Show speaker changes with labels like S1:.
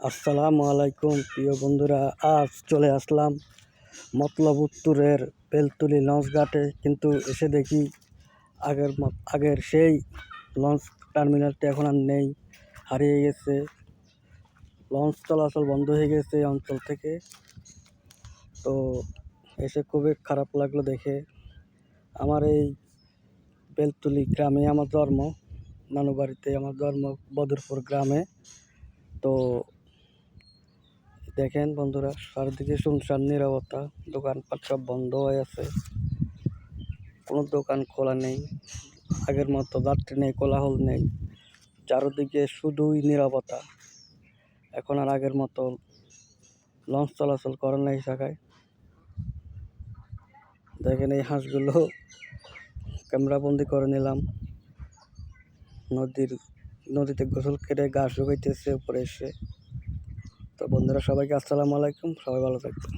S1: আসসালামু আলাইকুম প্রিয় বন্ধুরা, আজ চলে আসলাম মতলব উত্তরের বেলতলি লঞ্চ ঘাটে। কিন্তু এসে দেখি আগের সেই লঞ্চ টার্মিনালটি এখন আর নেই, হারিয়ে গেছে। লঞ্চ চলাচল বন্ধ হয়ে গেছে এই অঞ্চল থেকে। তো এসে খুবই খারাপ লাগলো দেখে। আমার এই বেলতলি গ্রামে আমার জন্ম, নানুবাড়িতে আমার জন্ম, বদরপুর গ্রামে। তো দেখেন বন্ধুরা, চারদিকে শুনশান নীরবতা, দোকানপাট সব বন্ধ হয়ে আছে, কোনো দোকান খোলা নেই, আগের মতো যাত্রী নেই, কোলাহল নেই, চারদিকে শুধুই নীরবতা। এখন আর আগের মতো লঞ্চ চলাচল করে না এই জায়গায়। দেখেন এই হাঁসগুলো ক্যামেরাবন্দি করে নিলাম। নদীতে গোসল কেটে ঘাস শুকাইতেছে উপরে এসে। তো বন্ধুরা, সবাইকে আসসালামু আলাইকুম, সবাই ভালো থাকবেন।